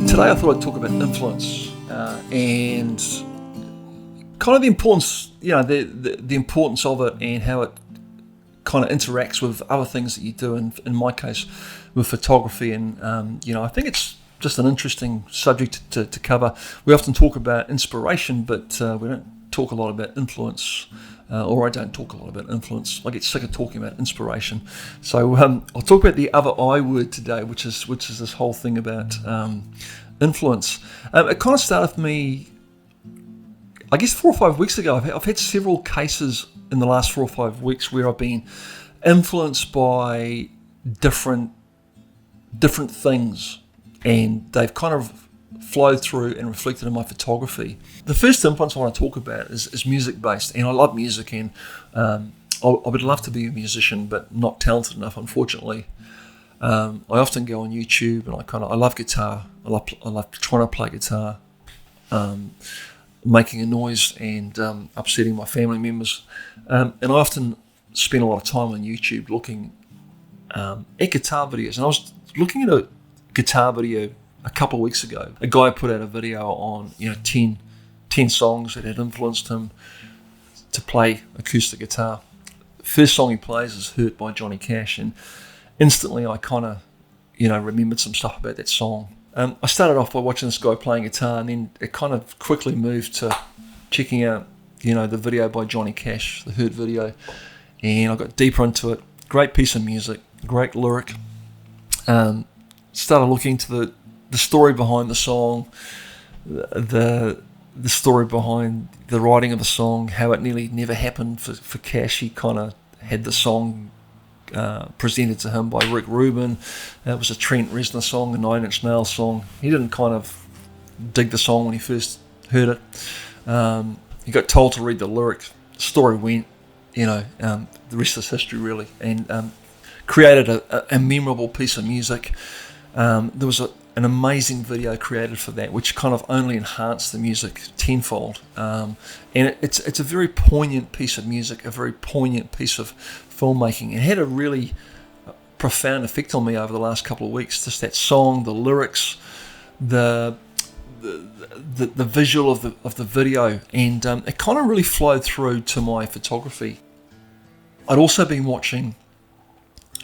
Today I thought I'd talk about influence and kind of the importance, the importance of it and how it kind of interacts with other things that you do. In my case, with photography, and I think it's just an interesting subject to cover. We often talk about inspiration, but we don't talk a lot about influence. Or I don't talk a lot about influence. I get sick of talking about inspiration. So I'll talk about the other I word today, which is this whole thing about influence. It kind of started with me, I guess 4 or 5 weeks ago. I've had several cases in the last 4 or 5 weeks where I've been influenced by different things, and they've kind of flowed through and reflected in my photography. The first influence I want to talk about is music-based, and I love music, and I would love to be a musician, but not talented enough, unfortunately. I often go on YouTube, and I love guitar. I love trying to play guitar, making a noise and upsetting my family members. And I often spend a lot of time on YouTube looking at guitar videos. And I was looking at a guitar video a couple of weeks ago. A guy put out a video on 10 songs that had influenced him to play acoustic guitar. First song he plays is "Hurt" by Johnny Cash, and instantly I kind of remembered some stuff about that song. I started off by watching this guy playing guitar, and then it kind of quickly moved to checking out the video by Johnny Cash, the "Hurt" video, and I got deeper into it. Great piece of music, great lyric. Started looking into the story behind the song, the story behind the writing of the song, how it nearly never happened for Cash. He kind of had the song presented to him by Rick Rubin. It was a Trent Reznor song, a 9 Inch Nails song. He didn't kind of dig the song when he first heard it. He got told to read the lyric. The story went, the rest is history, really, and created a memorable piece of music. There was an amazing video created for that, which kind of only enhanced the music tenfold. And it's a very poignant piece of music, a very poignant piece of filmmaking. It had a really profound effect on me over the last couple of weeks. Just that song, the lyrics, the visual of the video, and it kind of really flowed through to my photography. I'd also been watching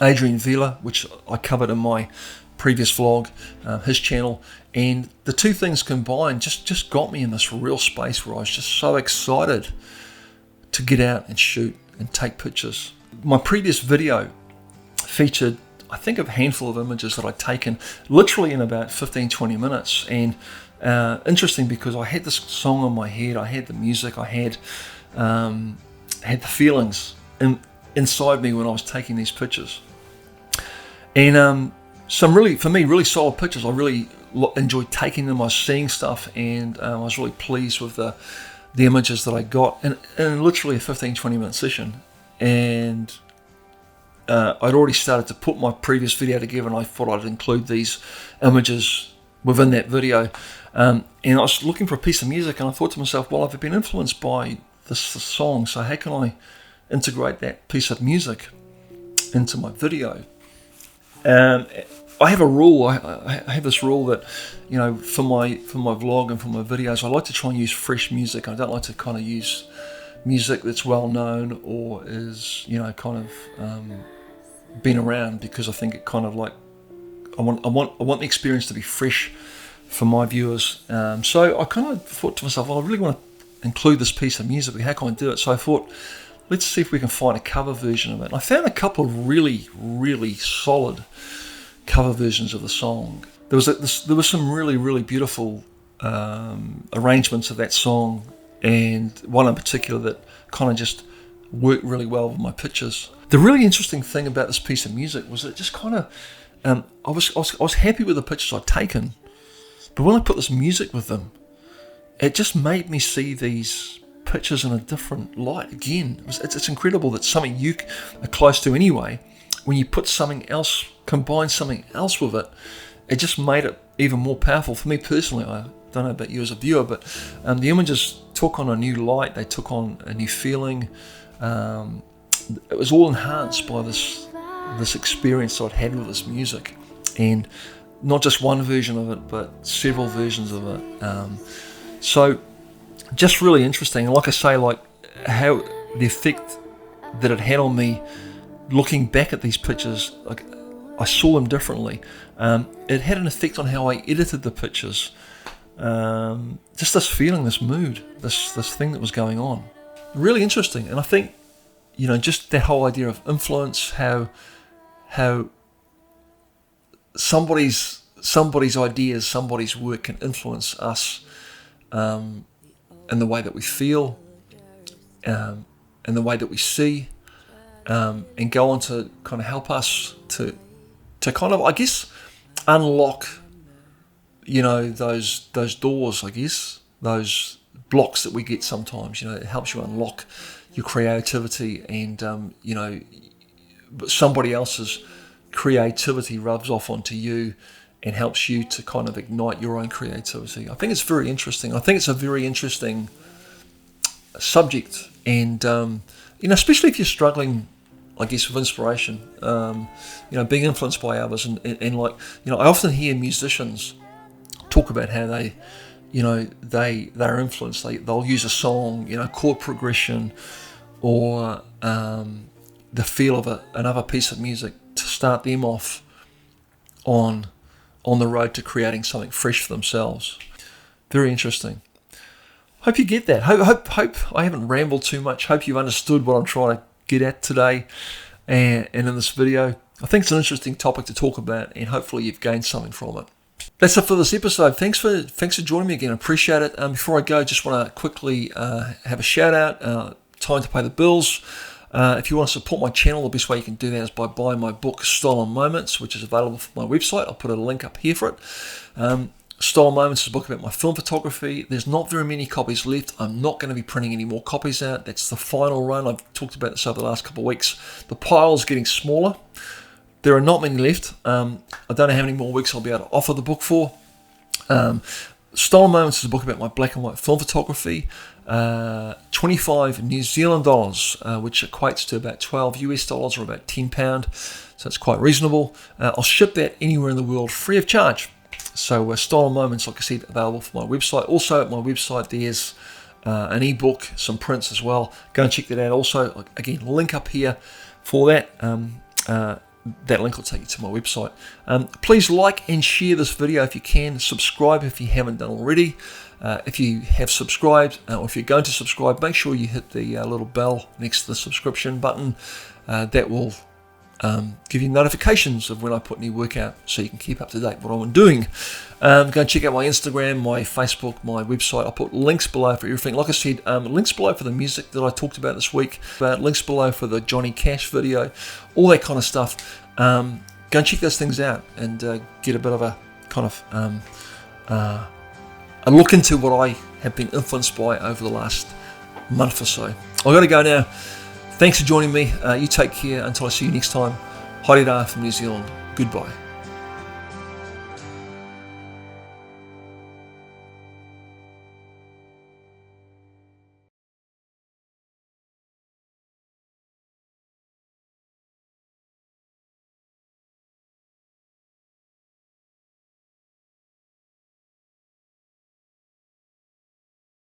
Adrian Vila, which I covered in my previous vlog, his channel, and the two things combined just got me in this real space where I was just so excited to get out and shoot and take pictures. My previous video featured, I think, a handful of images that I'd taken literally in about 15-20 minutes, and interesting because I had this song in my head, I had the music, I had the feelings inside me when I was taking these pictures, and some really, for me, really solid pictures. I really enjoyed taking them. I was seeing stuff, and I was really pleased with the images that I got in literally a 15-20 minute session. And I'd already started to put my previous video together, and I thought I'd include these images within that video. And I was looking for a piece of music, and I thought to myself, well, I've been influenced by this song, so how can I integrate that piece of music into my video? I have a rule. I have this rule that, for my vlog and for my videos, I like to try and use fresh music. I don't like to kind of use music that's well known or is kind of been around, because I think it kind of like I want the experience to be fresh for my viewers. So I kind of thought to myself, well, I really want to include this piece of music. How can I do it? So I thought, let's see if we can find a cover version of it. And I found a couple of really, really solid cover versions of the song. There was some really, really beautiful arrangements of that song, and one in particular that kind of just worked really well with my pictures. The really interesting thing about this piece of music was that it just kind of, I was happy with the pictures I'd taken, but when I put this music with them, it just made me see these pictures in a different light again. It's incredible that something you are close to anyway when you put something else, combine something else with it, it just made it even more powerful for me personally. I don't know about you as a viewer, but the images took on a new light. They took on a new feeling. It was all enhanced by this experience I'd had with this music, and not just one version of it, but several versions of it. So just really interesting. And like I say, like how the effect that it had on me, looking back at these pictures, like I saw them differently. It had an effect on how I edited the pictures. Just this feeling, this mood, this thing that was going on. Really interesting. And I think, just that whole idea of influence, how somebody's ideas, somebody's work can influence us in the way that we feel, in the way that we see, and go on to kind of help us to kind of, I guess, unlock, those doors, I guess, those blocks that we get sometimes. It helps you unlock your creativity, and but somebody else's creativity rubs off onto you and helps you to kind of ignite your own creativity. I think it's very interesting. I think it's a very interesting subject, and especially if you're struggling, I guess, with inspiration, being influenced by others, and like, I often hear musicians talk about how they're influenced. They'll use a song, chord progression, or the feel of another piece of music to start them off on the road to creating something fresh for themselves. Very interesting. Hope you get that. Hope I haven't rambled too much. Hope you've understood what I'm trying to get at today and in this video. I think it's an interesting topic to talk about, and hopefully you've gained something from it. That's it for this episode. Thanks for joining me again. I appreciate it. Before I go, just want to quickly have a shout out. Time to pay the bills. If you want to support my channel, the best way you can do that is by buying my book, Stolen Moments, which is available from my website. I'll put a link up here for it. Stolen Moments is a book about my film photography. There's not very many copies left. I'm not going to be printing any more copies out. That's the final run. I've talked about this over the last couple of weeks. The pile's getting smaller. There are not many left. I don't know how many more weeks I'll be able to offer the book for. Stolen Moments is a book about my black and white film photography. 25 New Zealand dollars, which equates to about 12 US dollars, or about £10. So it's quite reasonable. I'll ship that anywhere in the world free of charge. So Stolen Moments, like I said, available from my website. Also at my website there's an ebook, some prints as well. Go and check that out. Also, again, link up here for that. That link will take you to my website. Please like and share this video if you can. Subscribe if you haven't done already. If you have subscribed, or if you're going to subscribe, make sure you hit the little bell next to the subscription button. That will give you notifications of when I put new work out, so you can keep up to date with what I'm doing. Go and check out my Instagram, my Facebook, my website. I'll put links below for everything. Like I said, links below for the music that I talked about this week, links below for the Johnny Cash video, all that kind of stuff. Go and check those things out and get a bit of a kind of a look into what I have been influenced by over the last month or so. I've got to go now. Thanks for joining me. You take care until I see you next time. Haere rā from New Zealand. Goodbye.